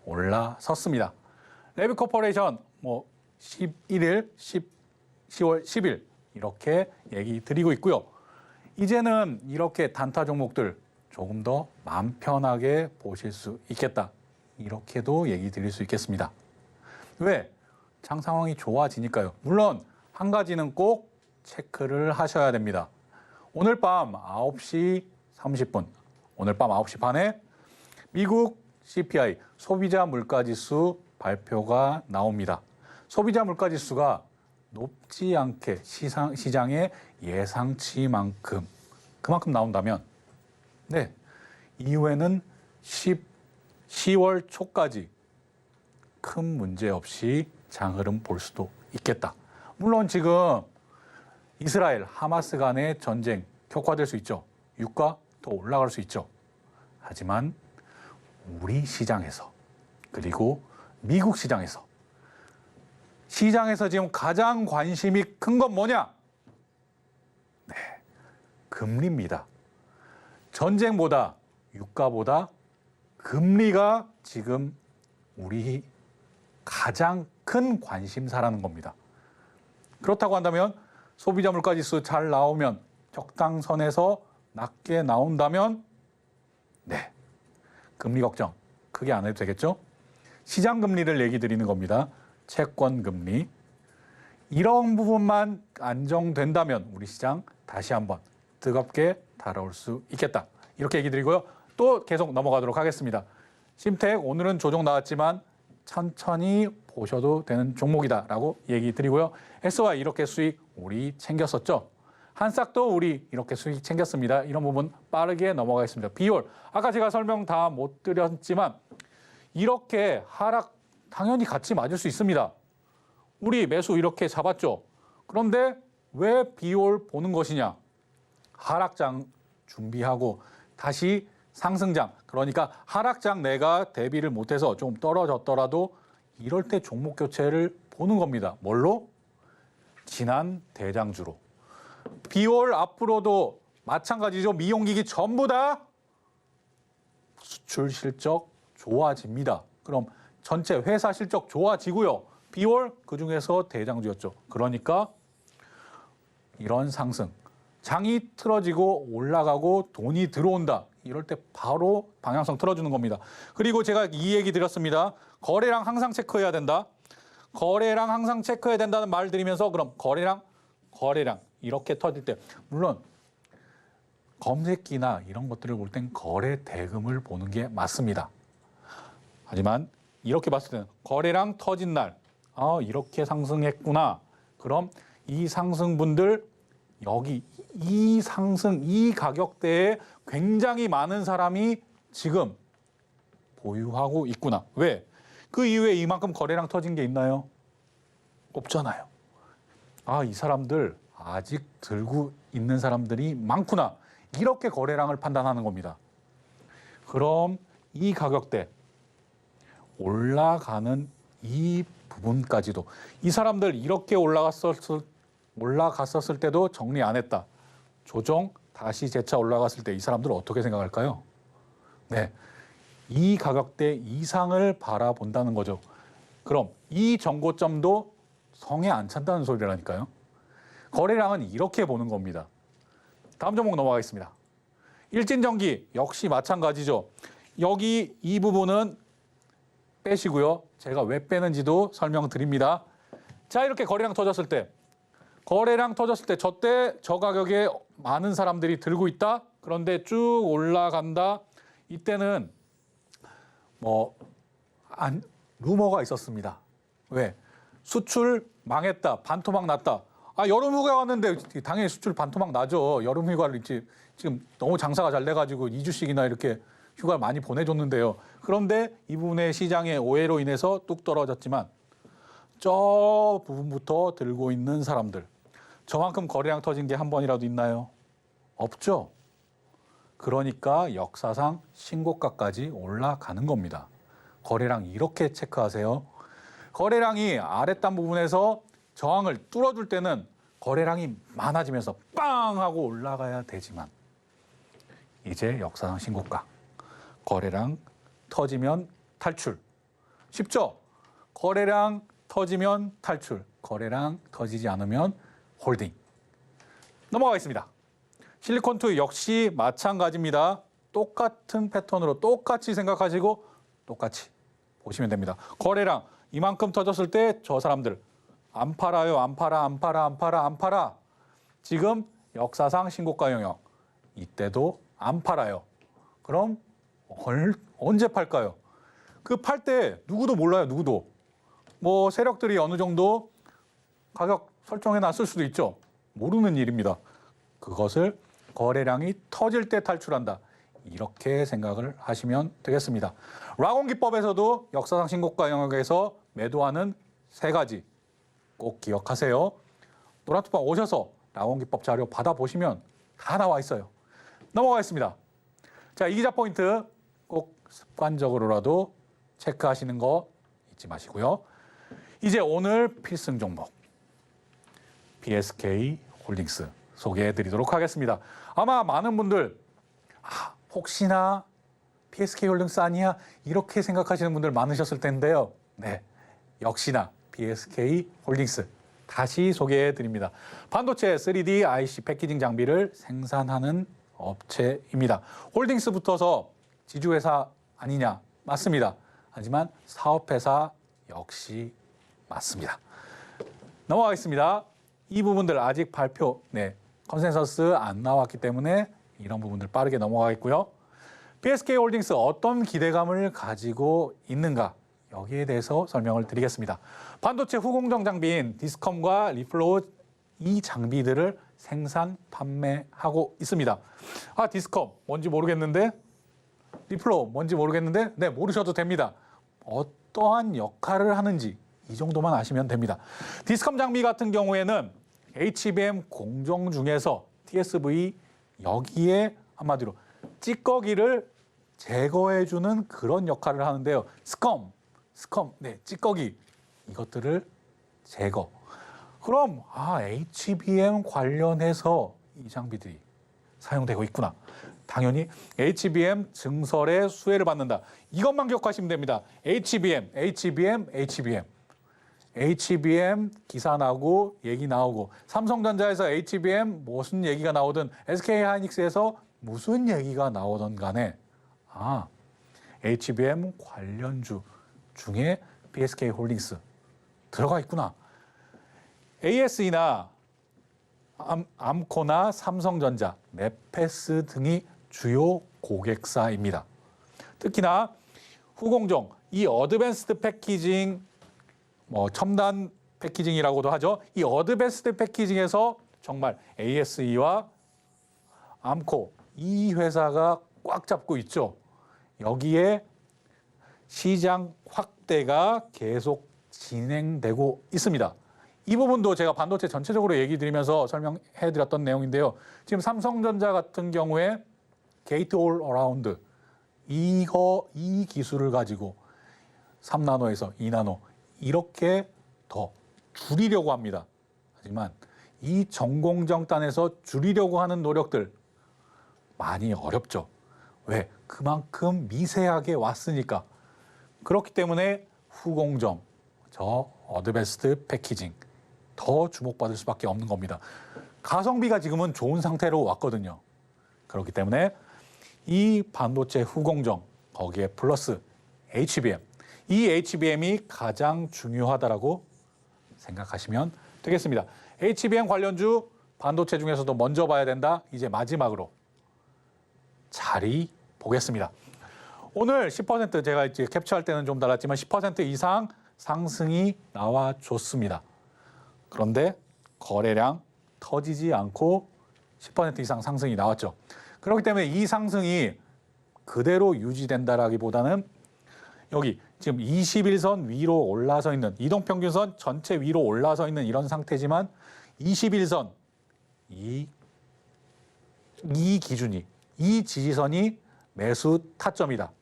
올라섰습니다. 레비코퍼레이션 10월 10일 이렇게 얘기 드리고 있고요. 이제는 이렇게 단타 종목들 조금 더 마음 편하게 보실 수 있겠다. 이렇게도 얘기 드릴 수 있겠습니다. 왜? 장 상황이 좋아지니까요. 물론 한 가지는 꼭 체크를 하셔야 됩니다. 오늘 밤 9시 30분, 오늘 밤 9시 반에 미국 CPI 소비자 물가지수 발표가 나옵니다. 소비자 물가지수가 높지 않게 시장의 예상치만큼 그만큼 나온다면 이후에는 10월 초까지 큰 문제 없이 장흐름 볼 수도 있겠다. 물론 지금 이스라엘 하마스 간의 전쟁 격화될 수 있죠. 유가 더 올라갈 수 있죠. 하지만 우리 시장에서 그리고 미국 시장에서 지금 가장 관심이 큰 건 뭐냐? 금리입니다. 전쟁보다 유가보다 금리가 지금 우리 가장 큰 관심사라는 겁니다. 그렇다고 한다면 소비자 물가지수 잘 나오면 적당선에서 낮게 나온다면 금리 걱정 크게 안 해도 되겠죠? 시장 금리를 얘기 드리는 겁니다. 채권 금리. 이런 부분만 안정된다면 우리 시장 다시 한번 뜨겁게 달아올 수 있겠다. 이렇게 얘기 드리고요. 또 계속 넘어가도록 하겠습니다. 심택 오늘은 조정 나왔지만 천천히 보셔도 되는 종목이다라고 얘기 드리고요. SY 이렇게 수익 우리 챙겼었죠. 한싹도 우리 이렇게 수익 챙겼습니다. 이런 부분 빠르게 넘어가겠습니다. 비올 아까 제가 설명 다 못 드렸지만 이렇게 하락 당연히 같이 맞을 수 있습니다. 우리 매수 이렇게 잡았죠. 그런데 왜 비올 보는 것이냐? 하락장 준비하고 다시 상승장, 그러니까 하락장 내가 대비를 못해서 좀 떨어졌더라도 이럴 때 종목 교체를 보는 겁니다. 뭘로? 지난 대장주로. 비올 앞으로도 마찬가지죠. 미용기기 전부 다 수출 실적 좋아집니다. 그럼 전체 회사 실적 좋아지고요. 비올 그중에서 대장주였죠. 그러니까 이런 상승, 장이 틀어지고 올라가고 돈이 들어온다. 이럴 때 바로 방향성 틀어주는 겁니다. 그리고 제가 이 얘기 드렸습니다. 거래량 항상 체크해야 된다. 거래량 항상 체크해야 된다는 말 드리면서 그럼 거래량 이렇게 터질 때 물론 검색기나 이런 것들을 볼 땐 거래 대금을 보는 게 맞습니다. 하지만 이렇게 봤을 때는 거래량 터진 날 이렇게 상승했구나. 그럼 이 상승분들 여기 이 상승, 이 가격대에 굉장히 많은 사람이 지금 보유하고 있구나. 왜? 그 이후에 이만큼 거래량 터진 게 있나요? 없잖아요. 이 사람들 아직 들고 있는 사람들이 많구나. 이렇게 거래량을 판단하는 겁니다. 그럼 이 가격대 올라가는 이 부분까지도 이 사람들 이렇게 올라갔었을 때도 정리 안 했다. 조정 다시 재차 올라갔을 때 이 사람들은 어떻게 생각할까요? 이 가격대 이상을 바라본다는 거죠. 그럼 이 정고점도 성에 안 찬다는 소리라니까요. 거래량은 이렇게 보는 겁니다. 다음 종목 넘어가겠습니다. 일진전기 역시 마찬가지죠. 여기 이 부분은 빼시고요. 제가 왜 빼는지도 설명드립니다. 자, 이렇게 거래량 터졌을 때 저 가격에 많은 사람들이 들고 있다. 그런데 쭉 올라간다. 이때는 루머가 있었습니다. 왜? 수출 망했다. 반토막 났다. 여름 휴가 왔는데 당연히 수출 반토막 나죠. 여름 휴가를 지금 너무 장사가 잘 돼가지고 2주씩이나 이렇게 휴가를 많이 보내줬는데요. 그런데 이 부분의 시장의 오해로 인해서 뚝 떨어졌지만 저 부분부터 들고 있는 사람들. 저만큼 거래량 터진 게 한 번이라도 있나요? 없죠. 그러니까 역사상 신고가까지 올라가는 겁니다. 거래량 이렇게 체크하세요. 거래량이 아랫단 부분에서 저항을 뚫어줄 때는 거래량이 많아지면서 빵 하고 올라가야 되지만 이제 역사상 신고가. 거래량 터지면 탈출. 쉽죠? 거래량 터지면 탈출. 거래량 터지지 않으면 홀딩. 넘어가겠습니다. 실리콘2 역시 마찬가지입니다. 똑같은 패턴으로 똑같이 생각하시고 똑같이 보시면 됩니다. 거래량 이만큼 터졌을 때 저 사람들 안 팔아요. 안 팔아. 지금 역사상 신고가 영역. 이때도 안 팔아요. 그럼 언제 팔까요? 그 팔 때 누구도 몰라요. 누구도. 뭐 세력들이 어느 정도 가격 설정해 놨을 수도 있죠. 모르는 일입니다. 그것을 거래량이 터질 때 탈출한다. 이렇게 생각을 하시면 되겠습니다. 라곤 기법에서도 역사상 신고가 영역에서 매도하는 3가지 꼭 기억하세요. 노란투방 오셔서 라곤 기법 자료 받아보시면 다 나와 있어요. 넘어가겠습니다. 자, 이기자 포인트 꼭 습관적으로라도 체크하시는 거 잊지 마시고요. 이제 오늘 필승 종목 BSK 홀딩스 소개해 드리도록 하겠습니다. 아마 많은 분들 혹시나 BSK 홀딩스 아니야? 이렇게 생각하시는 분들 많으셨을 텐데요. 네, 역시나 BSK 홀딩스 다시 소개해 드립니다. 반도체 3D IC 패키징 장비를 생산하는 업체입니다. 홀딩스 붙어서 지주회사 아니냐? 맞습니다. 하지만 사업회사 역시 맞습니다. 넘어가겠습니다. 이 부분들 아직 발표, 컨센서스 안 나왔기 때문에 이런 부분들 빠르게 넘어가겠고요. BSK 홀딩스 어떤 기대감을 가지고 있는가? 여기에 대해서 설명을 드리겠습니다. 반도체 후공정 장비인 디스컴과 리플로우 이 장비들을 생산, 판매하고 있습니다. 디스컴 뭔지 모르겠는데, 리플로우 뭔지 모르겠는데, 네, 모르셔도 됩니다. 어떠한 역할을 하는지 이 정도만 아시면 됩니다. 디스컴 장비 같은 경우에는 HBM 공정 중에서 TSV 여기에 한마디로 찌꺼기를 제거해주는 그런 역할을 하는데요. 스컴, 찌꺼기 이것들을 제거. 그럼 HBM 관련해서 이 장비들이 사용되고 있구나. 당연히 HBM 증설의 수혜를 받는다. 이것만 기억하시면 됩니다. HBM 기사 나오고 얘기 나오고 삼성전자에서 HBM 무슨 얘기가 나오든 SK하이닉스에서 무슨 얘기가 나오든 간에 HBM 관련주 중에 BSK 홀딩스 들어가 있구나. ASE나 암코나 삼성전자, 네페스 등이 주요 고객사입니다. 특히나 후공정, 이 어드밴스드 패키징, 첨단 패키징이라고도 하죠. 이 어드밴스드 패키징에서 정말 ASE와 암코 이 회사가 꽉 잡고 있죠. 여기에 시장 확대가 계속 진행되고 있습니다. 이 부분도 제가 반도체 전체적으로 얘기 드리면서 설명해 드렸던 내용인데요. 지금 삼성전자 같은 경우에 게이트 올 어라운드 이 기술을 가지고 3나노에서 2나노 이렇게 더 줄이려고 합니다. 하지만 이 전공정단에서 줄이려고 하는 노력들 많이 어렵죠. 왜? 그만큼 미세하게 왔으니까. 그렇기 때문에 후공정, 저 어드밴스드 패키징 더 주목받을 수밖에 없는 겁니다. 가성비가 지금은 좋은 상태로 왔거든요. 그렇기 때문에 이 반도체 후공정 거기에 플러스 HBM 이 HBM이 가장 중요하다라고 생각하시면 되겠습니다. HBM 관련주 반도체 중에서도 먼저 봐야 된다. 이제 마지막으로 자리 보겠습니다. 오늘 10% 제가 이제 캡처할 때는 좀 달랐지만 10% 이상 상승이 나와줬습니다. 그런데 거래량 터지지 않고 10% 이상 상승이 나왔죠. 그렇기 때문에 이 상승이 그대로 유지된다라기보다는 여기 지금 21선 위로 올라서 있는 이동평균선 전체 위로 올라서 있는 이런 상태지만 21선 이 기준이 이 지지선이 매수 타점이다.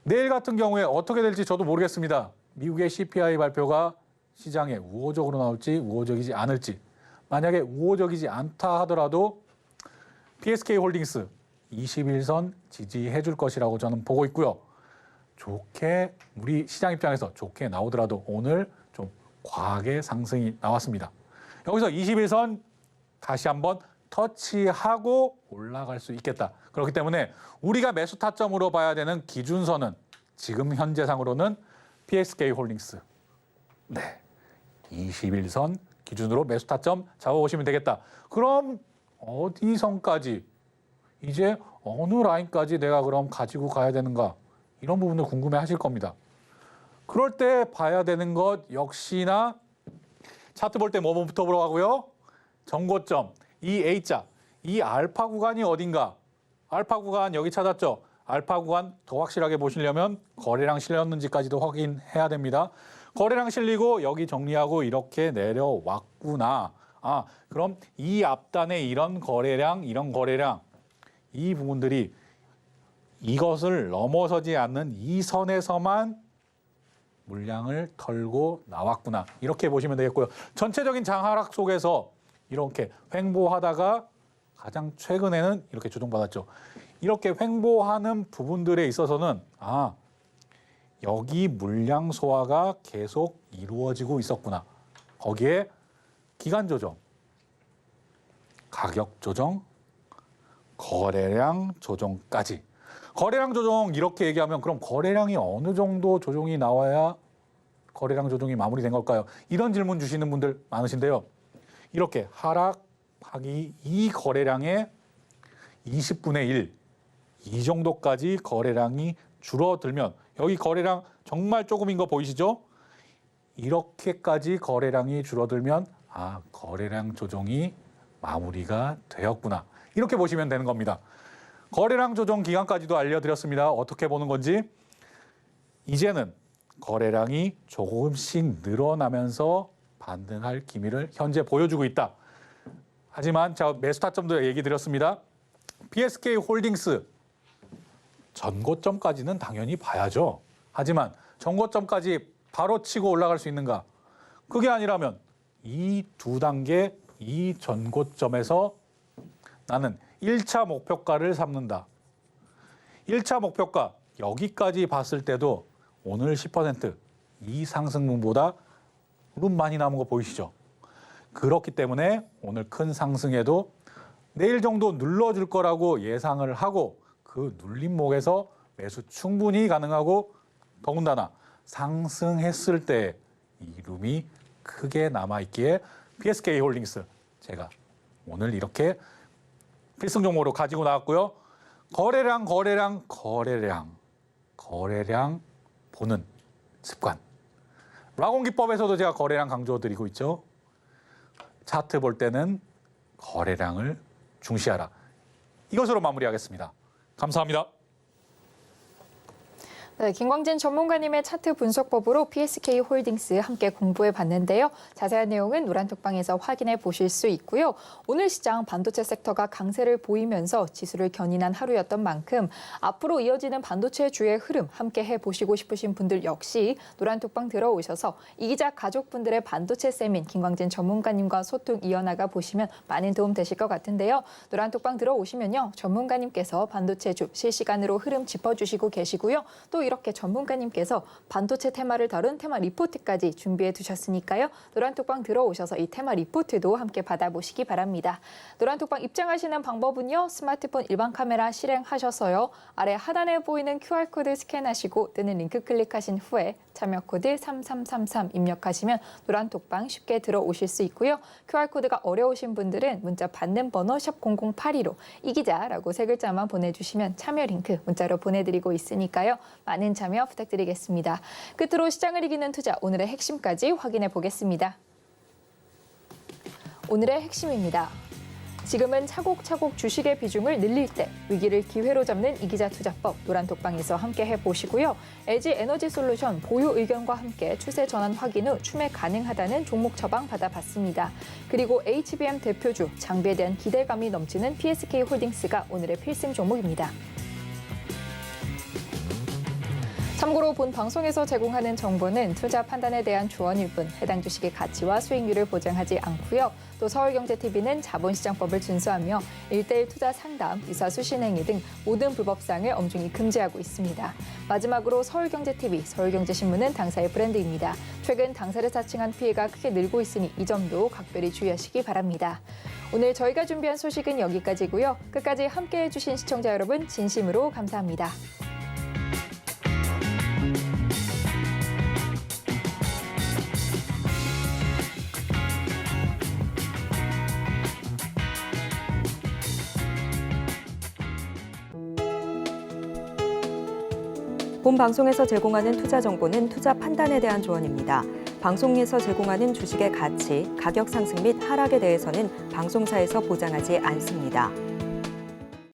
내일 같은 경우에 어떻게 될지 저도 모르겠습니다. 미국의 CPI 발표가 시장에 우호적으로 나올지 우호적이지 않을지 만약에 우호적이지 않다 하더라도 PSK 홀딩스 21선 지지해 줄 것이라고 저는 보고 있고요. 좋게 우리 시장 입장에서 좋게 나오더라도 오늘 좀 과하게 상승이 나왔습니다. 여기서 21선 다시 한번 터치하고 올라갈 수 있겠다. 그렇기 때문에 우리가 매수 타점으로 봐야 되는 기준선은 지금 현재상으로는 PSK 홀딩스. 네. 21선 기준으로 매수 타점 잡아보시면 되겠다. 그럼 어디 선까지 이제 어느 라인까지 내가 그럼 가지고 가야 되는가? 이런 부분을 궁금해 하실 겁니다. 그럴 때 봐야 되는 것 역시나 차트 볼 때 뭐부터 보러 가고요? 전고점, 이 A자, 이 알파 구간이 어딘가? 알파 구간 여기 찾았죠? 알파 구간 더 확실하게 보시려면 거래량 실렸는지까지도 확인해야 됩니다. 거래량 실리고 여기 정리하고 이렇게 내려왔구나. 아, 그럼 이 앞단에 이런 거래량, 이 부분들이 이것을 넘어서지 않는 이 선에서만 물량을 털고 나왔구나. 이렇게 보시면 되겠고요. 전체적인 장하락 속에서 이렇게 횡보하다가 가장 최근에는 이렇게 조정받았죠. 이렇게 횡보하는 부분들에 있어서는 여기 물량 소화가 계속 이루어지고 있었구나. 거기에 기간 조정, 가격 조정, 거래량 조정까지. 거래량 조정 이렇게 얘기하면 그럼 거래량이 어느 정도 조정이 나와야 거래량 조정이 마무리된 걸까요? 이런 질문 주시는 분들 많으신데요. 이렇게 하락하기 이 거래량의 20분의 1, 이 정도까지 거래량이 줄어들면 여기 거래량 정말 조금인 거 보이시죠? 이렇게까지 거래량이 줄어들면 거래량 조정이 마무리가 되었구나. 이렇게 보시면 되는 겁니다. 거래량 조정 기간까지도 알려드렸습니다. 어떻게 보는 건지. 이제는 거래량이 조금씩 늘어나면서 반등할 기미를 현재 보여주고 있다. 하지만 제가 매수 타점도 얘기 드렸습니다. PSK 홀딩스 전고점까지는 당연히 봐야죠. 하지만 전고점까지 바로 치고 올라갈 수 있는가? 그게 아니라면 이 두 단계, 이 전고점에서 나는 1차 목표가를 삼는다. 1차 목표가 여기까지 봤을 때도 오늘 10% 이 상승분보다 룸 많이 남은 거 보이시죠? 그렇기 때문에 오늘 큰 상승에도 내일 정도 눌러줄 거라고 예상을 하고 그 눌림목에서 매수 충분히 가능하고 더군다나 상승했을 때 이 룸이 크게 남아있기에 PSK 홀딩스 제가 오늘 이렇게 필승 종목으로 가지고 나왔고요. 거래량 보는 습관. 라곤 기법에서도 제가 거래량 강조드리고 있죠. 차트 볼 때는 거래량을 중시하라. 이것으로 마무리하겠습니다. 감사합니다.
네, 김광진 전문가님의 차트 분석법으로 PSK 홀딩스 함께 공부해 봤는데요. 자세한 내용은 노란톡방에서 확인해 보실 수 있고요. 오늘 시장 반도체 섹터가 강세를 보이면서 지수를 견인한 하루였던 만큼 앞으로 이어지는 반도체 주의 흐름 함께 해보시고 싶으신 분들 역시 노란톡방 들어오셔서 이 기자 가족분들의 반도체 세민 김광진 전문가님과 소통 이어나가 보시면 많은 도움 되실 것 같은데요. 노란톡방 들어오시면요. 전문가님께서 반도체주 실시간으로 흐름 짚어주시고 계시고요. 또 이렇게 전문가님께서 반도체 테마를 다룬 테마 리포트까지 준비해 두셨으니까요. 노란톡방 들어오셔서 이 테마 리포트도 함께 받아보시기 바랍니다. 노란톡방 입장하시는 방법은요. 스마트폰 일반 카메라 실행하셔서요. 아래 하단에 보이는 QR코드 스캔하시고 뜨는 링크 클릭하신 후에 참여 코드 3333 입력하시면 노란톡방 쉽게 들어오실 수 있고요. QR코드가 어려우신 분들은 문자 받는 번호 샵 0082로 이기자라고 세 글자만 보내주시면 참여 링크 문자로 보내드리고 있으니까요. 많은 참여 부탁드리겠습니다. 끝으로 시장을 이기는 투자 오늘의 핵심까지 확인해 보겠습니다. 오늘의 핵심입니다. 지금은 차곡차곡 주식의 비중을 늘릴 때 위기를 기회로 잡는 이기자 투자법 노란톡방에서 함께 해보시고요. LG 에너지솔루션 보유 의견과 함께 추세 전환 확인 후 추매 가능하다는 종목 처방 받아봤습니다. 그리고 HBM 대표주 장비에 대한 기대감이 넘치는 PSK 홀딩스가 오늘의 필승 종목입니다. 참고로 본 방송에서 제공하는 정보는 투자 판단에 대한 조언일 뿐 해당 주식의 가치와 수익률을 보장하지 않고요. 또 서울경제TV는 자본시장법을 준수하며 1:1 투자 상담, 유사수신행위 등 모든 불법사항을 엄중히 금지하고 있습니다. 마지막으로 서울경제TV, 서울경제신문은 당사의 브랜드입니다. 최근 당사를 사칭한 피해가 크게 늘고 있으니 이 점도 각별히 주의하시기 바랍니다. 오늘 저희가 준비한 소식은 여기까지고요. 끝까지 함께해 주신 시청자 여러분 진심으로 감사합니다.
본 방송에서 제공하는 투자 정보는 투자 판단에 대한 조언입니다. 방송에서 제공하는 주식의 가치, 가격 상승 및 하락에 대해서는 방송사에서 보장하지 않습니다.